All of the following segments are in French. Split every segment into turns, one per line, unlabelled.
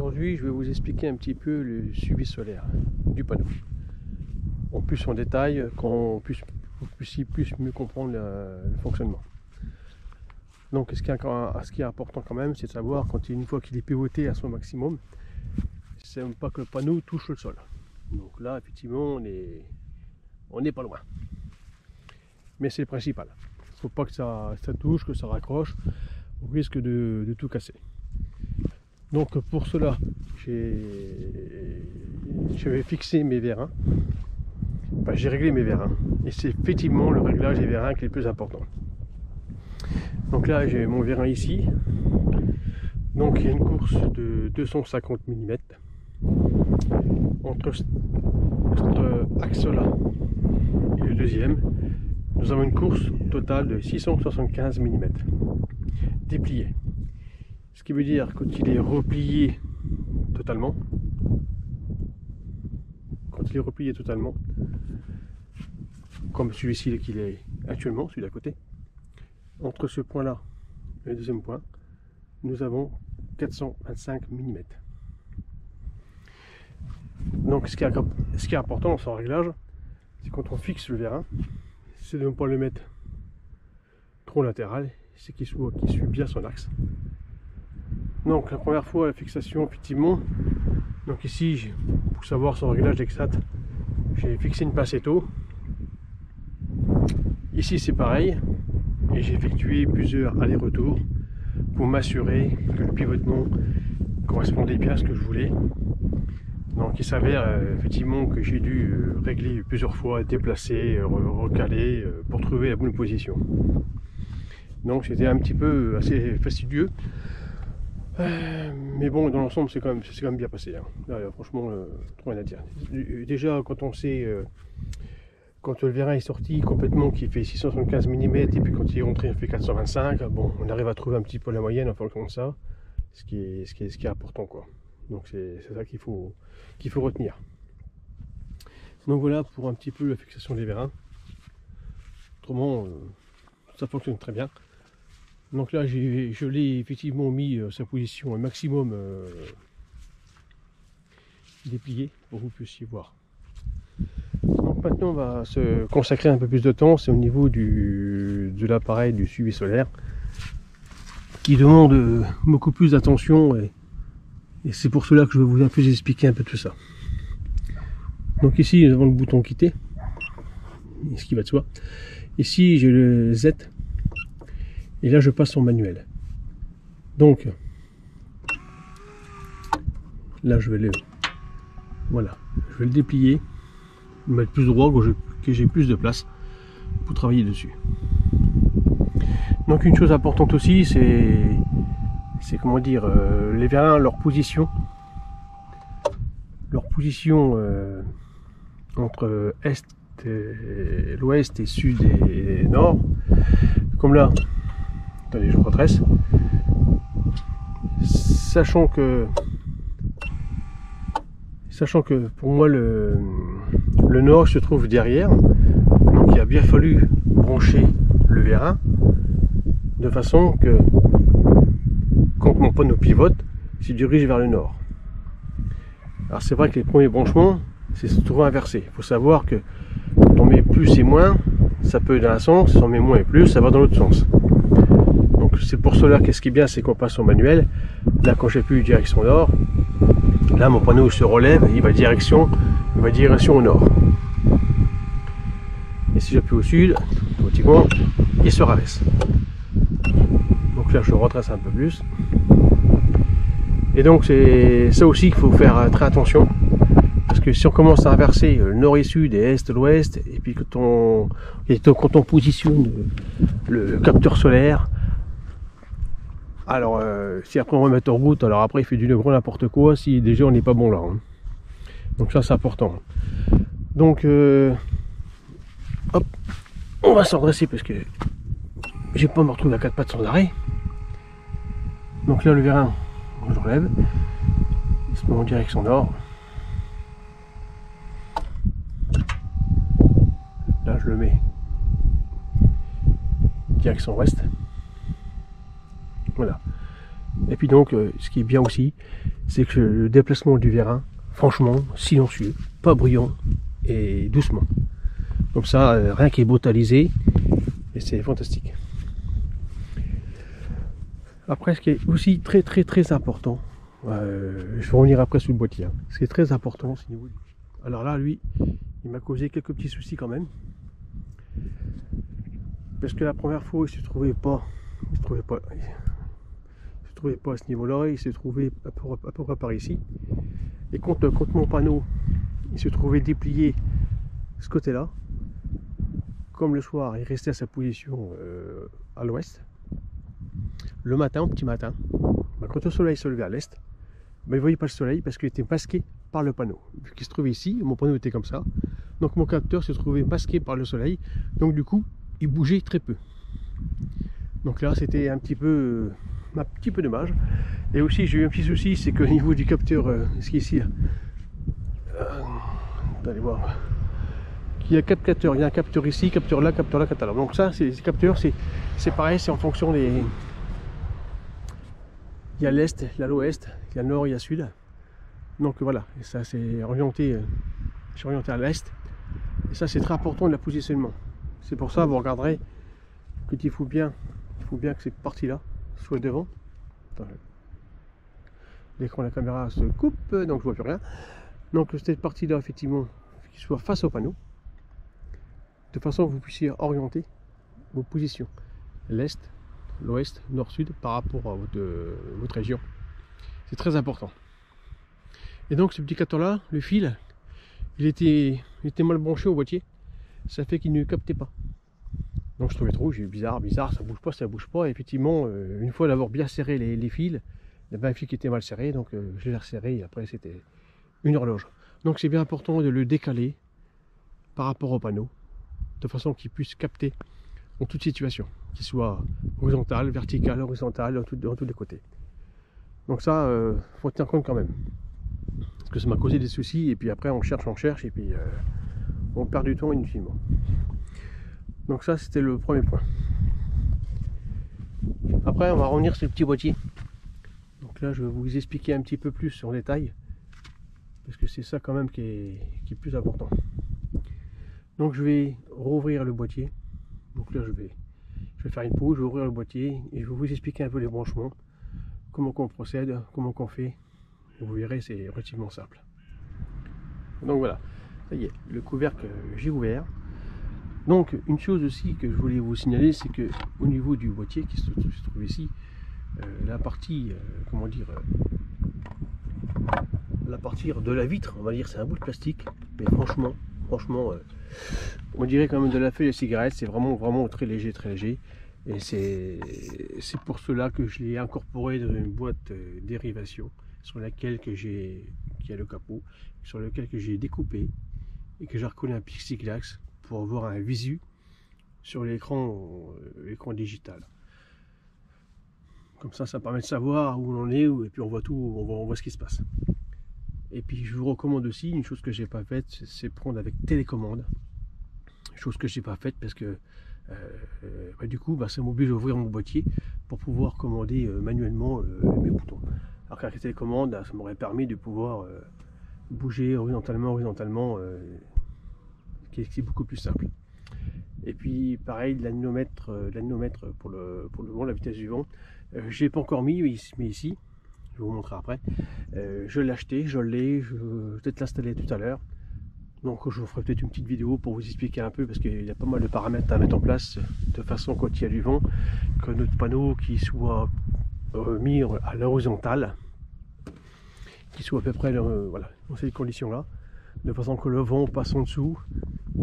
Aujourd'hui, je vais vous expliquer un petit peu le suivi solaire du panneau. En plus en détail, qu'on puisse mieux comprendre le fonctionnement. Donc ce qui est important quand même, c'est de savoir quand une fois qu'il est pivoté à son maximum, c'est même pas que le panneau touche le sol. Donc là, effectivement, on n'est pas loin. Mais c'est le principal. Il ne faut pas que ça touche, que ça raccroche, au risque de tout casser. Donc pour cela, j'avais fixé mes vérins. Enfin, j'ai réglé mes vérins. Et c'est effectivement le réglage des vérins qui est le plus important. Donc là, j'ai mon vérin ici. Donc il y a une course de 250 mm. Entre cet axe-là et le deuxième, nous avons une course totale de 675 mm. Déplié. Ce qui veut dire que quand il est replié totalement, comme celui-ci qu'il est actuellement, celui d'à côté, entre ce point-là et le deuxième point, nous avons 425 mm. Donc ce qui est important dans son réglage, c'est quand on fixe le vérin, c'est de ne pas le mettre trop latéral, c'est qu'il suit bien son axe. Donc la première fois la fixation, effectivement, donc ici pour savoir son réglage exact, j'ai fixé une passetto. Ici c'est pareil, et j'ai effectué plusieurs allers-retours pour m'assurer que le pivotement correspondait bien à ce que je voulais. Donc il s'avère effectivement que j'ai dû régler plusieurs fois, déplacer, recaler pour trouver la bonne position. Donc c'était un petit peu assez fastidieux. Mais bon, dans l'ensemble, c'est quand même bien passé. Hein. Là, franchement, trop rien à dire. Déjà, quand on sait, quand le vérin est sorti complètement, qui fait 675 mm, et puis quand il est rentré, il fait 425, bon, on arrive à trouver un petit peu la moyenne en fonction de ça, ce qui est important, quoi. Donc c'est ça qu'il faut retenir. Donc voilà pour un petit peu la fixation des vérins. Autrement, ça fonctionne très bien. Donc là, je l'ai effectivement mis sa position au maximum déplié pour que vous puissiez voir. Donc maintenant, on va se consacrer un peu plus de temps, c'est au niveau de l'appareil du suivi solaire qui demande beaucoup plus d'attention et c'est pour cela que je vais vous expliquer un peu tout ça. Donc ici, nous avons le bouton quitter, ce qui va de soi. Ici, j'ai le Z. Et là, je passe en manuel. Donc, là, je vais le déplier, le mettre plus droit, que j'ai plus de place pour travailler dessus. Donc, une chose importante aussi, c'est comment dire, les vérins, leur position entre l'ouest et sud et nord, comme là. Attendez, je redresse. Sachant que pour moi le nord se trouve derrière, donc il a bien fallu brancher le vérin de façon que quand mon panneau pivote, il se dirige vers le nord. Alors c'est vrai que les premiers branchements, c'est souvent inversé. Il faut savoir que quand on met plus et moins, ça peut dans un sens, si on met moins et plus, ça va dans l'autre sens. C'est pour cela que ce qui est bien, c'est qu'on passe en manuel. Là, quand j'ai plus direction nord, là mon panneau se relève, il va direction au nord. Et si j'appuie au sud, automatiquement, il se rabaisse. Donc là, je redresse un peu plus. Et donc c'est ça aussi qu'il faut faire très attention, parce que si on commence à inverser le nord et sud et est l'ouest, et puis quand on positionne le capteur solaire. Alors, si après on remet en route, alors après il fait du gros n'importe quoi, si déjà on n'est pas bon là. Hein. Donc ça c'est important. Donc, hop, on va se redresser parce que j'ai pas me retrouver à quatre pattes sans arrêt. Donc là le vérin, je relève, il se met en direction nord. Là je le mets direction ouest. Voilà. Et puis donc, ce qui est bien aussi, c'est que le déplacement du vérin, franchement, silencieux, pas bruyant et doucement. Comme ça, rien qui est brutalisé, et c'est fantastique. Après, ce qui est aussi très important, je vais revenir après sur le boîtier. Hein. Ce qui est très important, c'est au niveau du... Alors là, lui, il m'a causé quelques petits soucis quand même. Parce que la première fois, il se trouvait pas à ce niveau-là, il se trouvait à peu près par ici. Et quand mon panneau, il se trouvait déplié ce côté-là, comme le soir, il restait à sa position à l'ouest. Le matin, au petit matin, quand le soleil se levait à l'est, il ne voyait pas le soleil parce qu'il était masqué par le panneau. Vu qu'il se trouvait ici, mon panneau était comme ça. Donc mon capteur se trouvait masqué par le soleil. Donc du coup, il bougeait très peu. Donc là, c'était un petit peu dommage. Et aussi, j'ai eu un petit souci, c'est qu'au niveau du capteur, ce qui est ici, allez voir, il y a 4 capteurs. Il y a un capteur ici, capteur là, capteur là. Donc ça, ces capteurs, c'est pareil, c'est en fonction des... Il y a l'est, il y a l'ouest, il y a le nord, il y a le sud. Donc voilà, et ça c'est orienté, je suis orienté à l'est. Et ça c'est très important de la positionnement. C'est pour ça vous regarderez qu'il faut bien que cette partie-là soit devant. L'écran de la caméra se coupe, donc je vois plus rien. Donc cette partie-là, effectivement, qu'il soit face au panneau, de façon que vous puissiez orienter vos positions. L'est, l'ouest, nord-sud par rapport à votre région. C'est très important. Et donc ce petit capteur là, le fil, il était mal branché au boîtier. Ça fait qu'il ne captait pas. Donc je trouvais trop, j'ai eu bizarre, ça bouge pas. Et effectivement, une fois d'avoir bien serré les fils, il y avait un fil qui était mal serré, donc je l'ai resserré et après c'était une horloge. Donc c'est bien important de le décaler par rapport au panneau, de façon qu'il puisse capter en toute situation, qu'il soit horizontal, vertical, horizontal, dans tous les côtés. Donc ça, faut tenir compte quand même. Parce que ça m'a causé des soucis, et puis après on cherche, et puis on perd du temps inutilement. Donc ça, c'était le premier point. Après, on va revenir sur le petit boîtier. Donc là, je vais vous expliquer un petit peu plus en détail, parce que c'est ça quand même qui est plus important. Donc je vais rouvrir le boîtier. Donc là, je vais faire une pause, je vais ouvrir le boîtier, et je vais vous expliquer un peu les branchements, comment on procède, comment on fait. Vous verrez, c'est relativement simple. Donc voilà, ça y est, le couvercle, j'ai ouvert. Donc une chose aussi que je voulais vous signaler, c'est que au niveau du boîtier qui se trouve ici, la partie, comment dire, la partie de la vitre, on va dire, c'est un bout de plastique, mais franchement, on dirait quand même de la feuille de cigarette. C'est vraiment très léger, et c'est pour cela que je l'ai incorporé dans une boîte dérivation sur laquelle qui a le capot, sur lequel que j'ai découpé et que j'ai recollé un plexiglas pour avoir un visu sur l'écran digital. Comme ça permet de savoir où on en est, et puis on voit tout, on voit ce qui se passe. Et puis je vous recommande aussi, une chose que j'ai pas faite, c'est prendre avec télécommande. Chose que j'ai pas faite parce que du coup ça m'oblige à ouvrir mon boîtier pour pouvoir commander manuellement mes boutons. Alors qu'avec la télécommande, ça m'aurait permis de pouvoir bouger horizontalement, qui est beaucoup plus simple. Et puis pareil, l'anémomètre pour le vent, la vitesse du vent, je l'ai pas encore mis, mais ici, je vais vous montrer après. Je l'ai acheté, je vais peut-être l'installer tout à l'heure. Donc je vous ferai peut-être une petite vidéo pour vous expliquer un peu, parce qu'il y a pas mal de paramètres à mettre en place, de façon quand il y a du vent, que notre panneau qui soit mis à l'horizontale, qui soit à peu près voilà, dans ces conditions là, de façon que le vent passe en dessous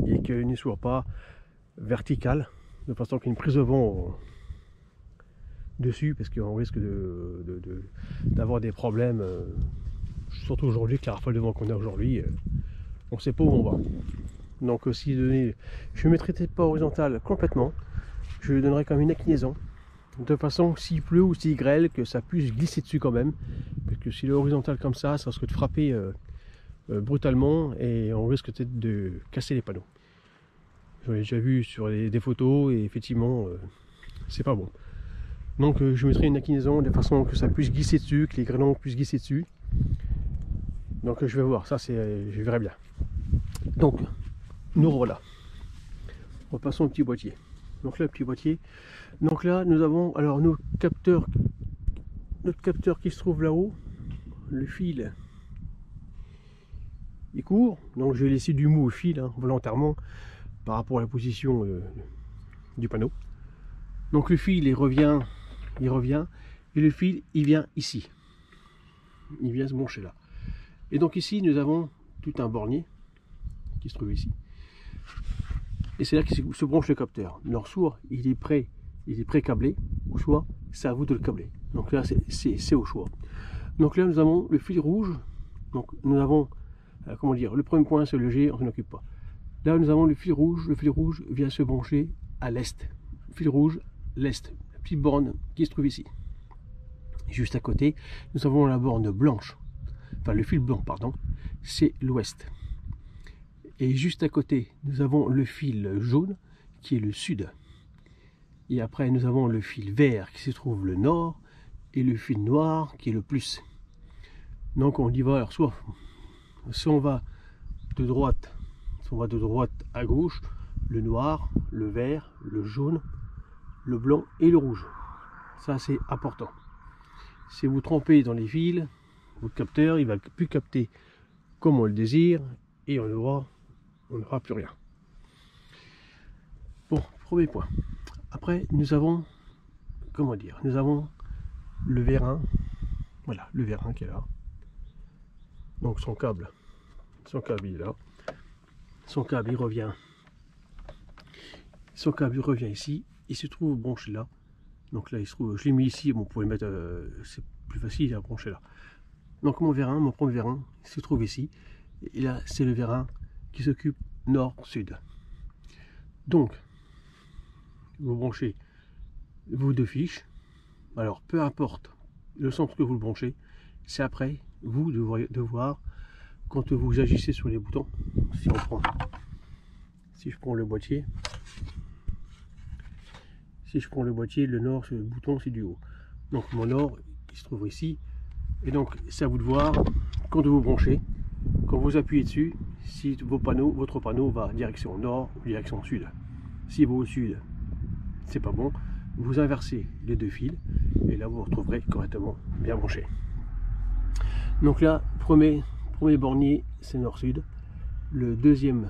et qu'il ne soit pas vertical, de façon qu'il y ait une prise de vent dessus, parce qu'on risque d'avoir des problèmes, surtout aujourd'hui, avec la rafale de vent qu'on a aujourd'hui, on ne sait pas où on va. Donc aussi je ne mettrai peut-être pas horizontal complètement, je donnerai comme une inclinaison, de façon s'il pleut ou s'il grêle, que ça puisse glisser dessus quand même, parce que si le horizontal comme ça risque de frapper brutalement, et on risque peut-être de casser les panneaux. J'en ai déjà vu sur des photos, et effectivement c'est pas bon. Donc je mettrai une inclinaison de façon que ça puisse glisser dessus, que les grêlons puissent glisser dessus. Donc je vais voir, ça c'est, je verrai bien. Donc nous voilà. Repassons au petit boîtier. Donc là, le petit boîtier. Donc là, nous avons alors notre capteur qui se trouve là-haut. Le fil est court, donc j'ai laissé du mou au fil volontairement par rapport à la position du panneau. Donc le fil il revient, et le fil il vient ici. Il vient se brancher là. Et donc ici nous avons tout un bornier qui se trouve ici. Et c'est là que se branche le capteur. Alors soit il est pré-câblé, ou soit c'est à vous de le câbler. Donc là c'est au choix. Donc là nous avons le fil rouge. Donc nous avons, comment dire, le premier point c'est le G, on s'en occupe pas. Là nous avons le fil rouge vient se brancher à l'est. Fil rouge, l'est, la petite borne qui se trouve ici. Juste à côté, nous avons la borne blanche, enfin le fil blanc, pardon, c'est l'ouest. Et juste à côté, nous avons le fil jaune qui est le sud. Et après, nous avons le fil vert qui se trouve le nord et le fil noir qui est le plus. Donc on y va, alors soit on va de droite, à gauche, le noir, le vert, le jaune, le blanc et le rouge. Ça c'est important. Si vous trompez dans les fils, votre capteur il va plus capter comme on le désire et on n'aura plus rien. Bon, premier point. Après nous avons, comment dire, nous avons le vérin. Voilà, le vérin qui est là. Donc son câble il est là. Son câble il revient ici. Il se trouve branché là. Donc là il se trouve, je l'ai mis ici, bon, vous pouvez le mettre, c'est plus facile à brancher là. Donc mon premier vérin, il se trouve ici. Et là c'est le vérin qui s'occupe nord-sud. Donc vous branchez vos deux fiches. Alors peu importe le sens que vous le branchez, c'est après vous de voir quand vous agissez sur les boutons. Si je prends le boîtier, le nord sur le bouton c'est du haut. Donc mon nord il se trouve ici. Et donc c'est à vous de voir quand vous branchez, quand vous appuyez dessus, si votre panneau va direction nord ou direction sud. S'il va au sud, c'est pas bon. Vous inversez les deux fils et là vous vous retrouverez correctement bien branché. Donc là, premier bornier c'est nord-sud. Le deuxième,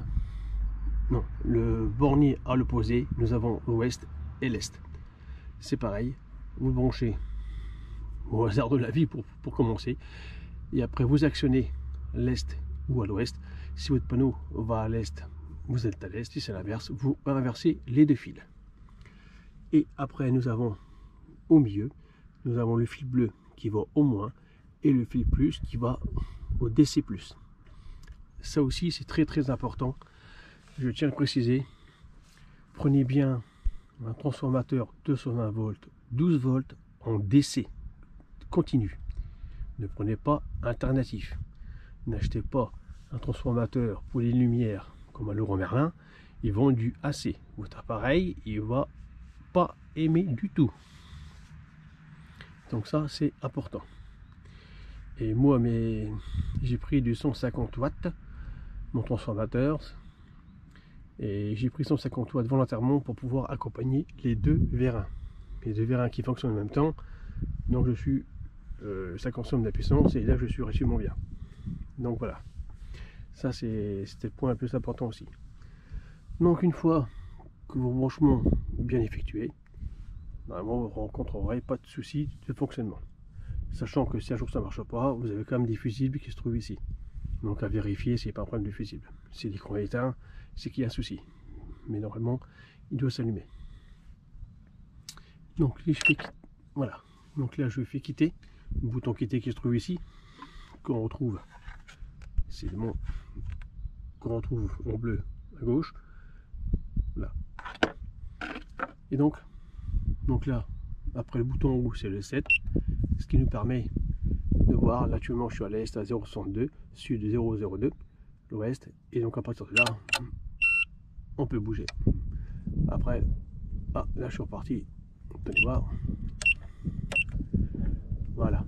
non, le bornier à l'opposé, nous avons l'ouest et l'est. C'est pareil, vous le branchez au hasard de la vie pour commencer. Et après vous actionnez l'est ou à l'ouest. Si votre panneau va à l'est, vous êtes à l'est. Si c'est l'inverse, vous inversez les deux fils. Et après nous avons au milieu, nous avons le fil bleu qui va au moins et le fil plus qui va au DC+. Ça aussi c'est très important. Je tiens à le préciser. Prenez bien un transformateur 220 volts, 12 volts en DC continu. Ne prenez pas alternatif. N'achetez pas un transformateur pour les lumières comme à Leroy Merlin. Ils vendent du AC. Votre appareil, il va pas aimer du tout. Donc ça c'est important. Et moi j'ai pris du 150 watts mon transformateur et j'ai pris 150 watts volontairement pour pouvoir accompagner les deux vérins qui fonctionnent en même temps. Donc ça consomme de la puissance et là je suis relativement bien. Donc voilà, ça c'était le point le plus important aussi. Donc une fois que vos branchements bien effectués, normalement vous ne rencontrerez pas de soucis de fonctionnement. Sachant que si un jour ça ne marche pas, vous avez quand même des fusibles qui se trouvent ici. Donc à vérifier s'il n'y a pas un problème de fusible. Si l'écran est éteint, c'est qu'il y a un souci. Mais normalement, il doit s'allumer. Donc voilà. Donc là je fais quitter. Le bouton quitter qui se trouve ici, qu'on retrouve, c'est le mot qu'on retrouve en bleu à gauche. Là. Et donc là, après le bouton rouge c'est le 7, ce qui nous permet de voir, là actuellement je suis à l'est à 0,62, sud 0,02, l'ouest, et donc à partir de là, on peut bouger. Après, là je suis reparti, vous allez voir, Voilà.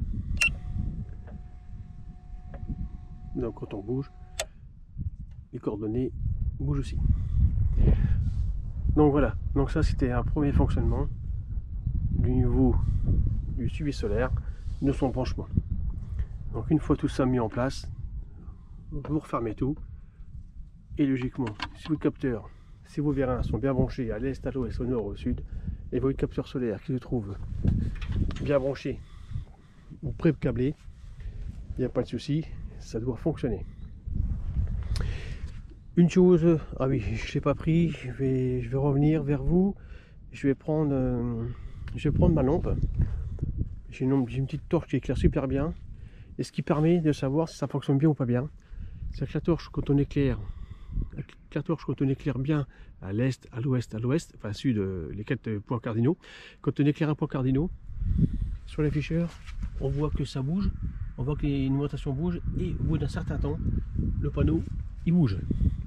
Donc quand on bouge, les coordonnées bougent aussi. Donc voilà, donc ça c'était un premier fonctionnement du niveau du suivi solaire de son branchement. Donc une fois tout ça mis en place, vous refermez tout et logiquement, si vos capteurs, si vos vérins sont bien branchés à l'est, à l'ouest, au nord, au sud, et vos capteurs solaires qui se trouvent bien branchés ou pré-câblés, il n'y a pas de souci, ça doit fonctionner. Une chose, ah oui, je ne l'ai pas pris, je vais revenir vers vous, je vais prendre ma lampe. J'ai une petite torche qui éclaire super bien, et ce qui permet de savoir si ça fonctionne bien ou pas bien. C'est que la torche, quand on éclaire, bien à l'est, à l'ouest, enfin sud, les 4 points cardinaux, quand on éclaire un point cardinal, sur l'afficheur, on voit que ça bouge, on voit que les numérations bougent, et au bout d'un certain temps, le panneau il bouge,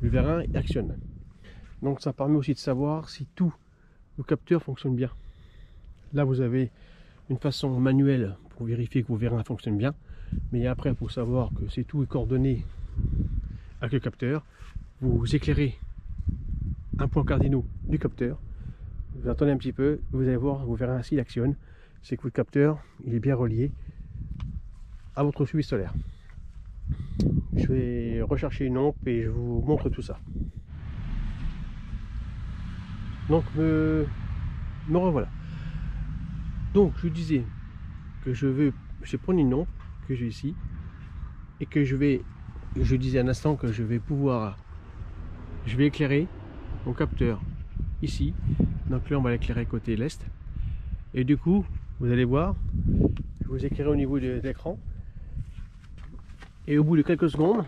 le vérin il actionne. Donc ça permet aussi de savoir si tous vos capteurs fonctionnent bien. Là vous avez une façon manuelle pour vérifier que vos vérins fonctionnent bien, mais après pour savoir que c'est tout est coordonné avec le capteur, vous éclairez un point cardinal du capteur, vous attendez un petit peu, vous allez voir vos vérins s'il actionne, c'est que votre capteur il est bien relié à votre suivi solaire. Je vais rechercher une lampe et je vous montre tout ça. Donc me revoilà. Donc je disais que je vais prendre une lampe que j'ai ici et que je disais un instant que je vais éclairer mon capteur ici. Donc là on va l'éclairer côté l'est et du coup vous allez voir, je vais vous éclairer au niveau de l'écran. Et au bout de quelques secondes,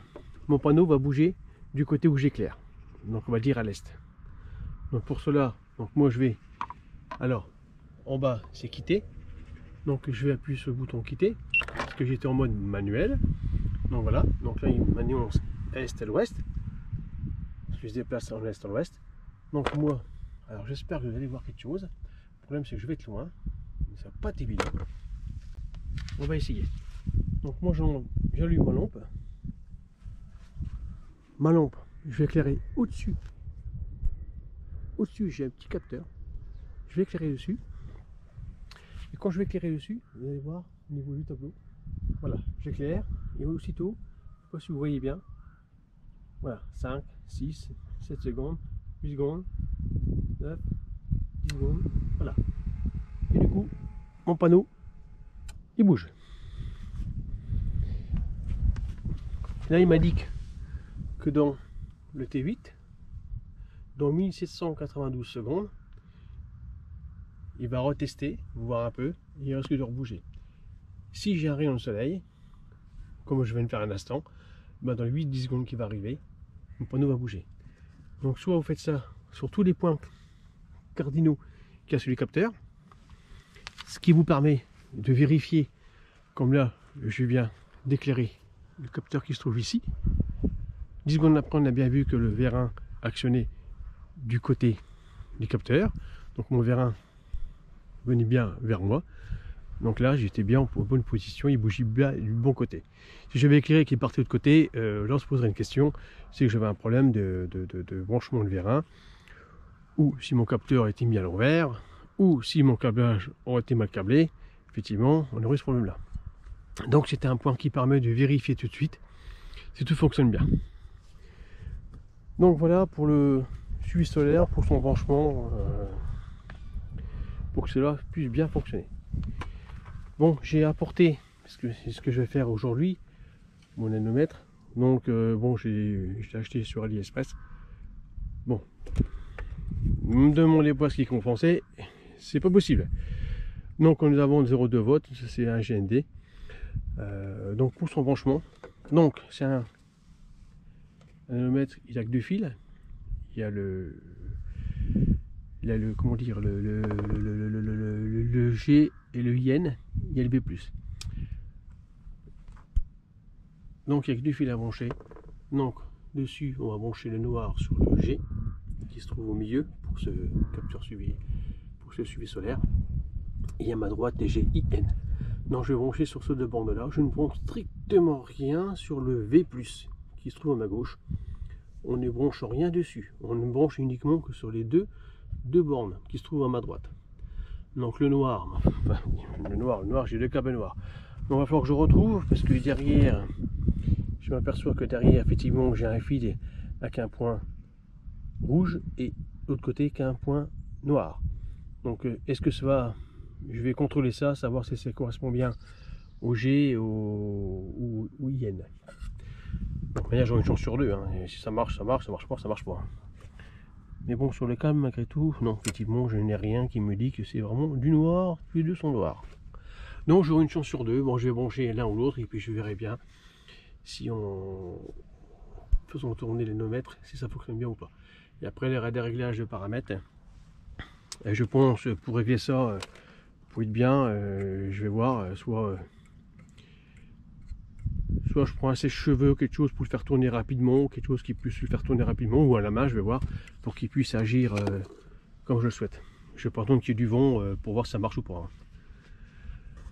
mon panneau va bouger du côté où j'éclaire. Donc on va dire à l'est. Donc pour cela, donc moi je vais, alors en bas c'est quitter. Donc je vais appuyer sur le bouton quitter, parce que j'étais en mode manuel. Donc voilà, donc là il m'annonce est à l'ouest. Je se déplace en est à l'ouest. Donc moi, alors j'espère que vous allez voir quelque chose. Le problème c'est que je vais être loin, mais ça va pas être évident. On va essayer. Donc moi j'allume ma lampe. Ma lampe, je vais éclairer au-dessus. Au-dessus j'ai un petit capteur. Je vais éclairer dessus. Et quand je vais éclairer dessus, vous allez voir au niveau du tableau. Voilà, j'éclaire et aussitôt, je ne sais pas si vous voyez bien. Voilà, 5, 6, 7 secondes, 8 secondes, 9, 10 secondes. Voilà. Et du coup, mon panneau, il bouge. Là, il m'indique que dans le T8, dans 1792 secondes, il va retester, voir un peu, et il risque de rebouger. Si j'ai un rayon de soleil, comme je viens de faire un instant, ben dans les 8-10 secondes qui va arriver, mon panneau va bouger. Donc soit vous faites ça sur tous les points cardinaux qu'il y a sur les capteurs, ce qui vous permet de vérifier, comme là, je viens d'éclairer le capteur qui se trouve ici. 10 secondes après, on a bien vu que le vérin actionnait du côté du capteur. Donc mon vérin venait bien vers moi. Donc là, j'étais bien en bonne position, il bougeait bien du bon côté. Si j'avais éclairé qu'il partait de l'autre côté, là on se poserait une question, c'est que j'avais un problème de branchement de vérin, ou si mon capteur était mis à l'envers, ou si mon câblage aurait été mal câblé, effectivement, on aurait ce problème-là. Donc c'était un point qui permet de vérifier tout de suite si tout fonctionne bien. Donc voilà pour le suivi solaire, pour son branchement, pour que cela puisse bien fonctionner. Bon, j'ai apporté, parce que c'est ce que je vais faire aujourd'hui, mon nanomètre. Donc bon, j'ai acheté sur AliExpress. Bon, me demandez pas ce qui est compensé, c'est pas possible. Donc nous avons 0,2 volts, c'est un GND. Donc pour son branchement, donc c'est un nanomètre, il a que 2 fils. Il y a le comment dire le G et le IN, il y a le B+. Donc il n'y a que 2 fils à brancher. Donc dessus on va brancher le noir sur le G qui se trouve au milieu pour ce capteur suivi, pour ce suivi solaire. Et à ma droite les GIN. Donc je vais brancher sur ce deux bornes là. Je ne branche strictement rien sur le V+, qui se trouve à ma gauche. On ne branche rien dessus. On ne branche uniquement que sur les deux bornes qui se trouvent à ma droite. Donc le noir, enfin, le noir, j'ai deux câbles noirs. Donc il va falloir que je retrouve, parce que derrière, je m'aperçois que derrière, effectivement, j'ai un fil avec un point rouge et l'autre côté qu'un point noir. Donc est-ce que ça va, je vais contrôler ça, savoir si ça correspond bien au G ou IN. Donc manière, j'aurai une chance sur deux, hein. Et si ça marche, ça marche, ça marche pas, ça marche pas. Mais bon, sur les câbles, malgré tout, non, effectivement, je n'ai rien qui me dit que c'est vraiment du noir, puis les deux sont noirs. Donc j'aurai une chance sur deux. Bon, je vais brancher l'un ou l'autre et puis je verrai bien si on faisons tourner les nomètres, si ça fonctionne bien ou pas. Et après, les des réglages de paramètres. Et je pense pour régler ça, pour être bien, je vais voir, soit je prends un sèche-cheveux, quelque chose pour le faire tourner rapidement, quelque chose qui puisse le faire tourner rapidement, ou à la main, je vais voir, pour qu'il puisse agir comme je le souhaite. Je vais pas attendre qu'il y ait du vent pour voir si ça marche ou pas. Hein.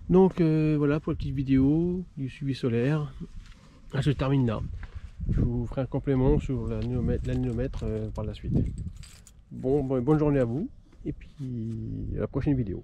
Donc voilà pour la petite vidéo du suivi solaire. Ah, je termine là. Je vous ferai un complément sur l'anémomètre par la suite. Bon, bonne journée à vous, et puis à la prochaine vidéo.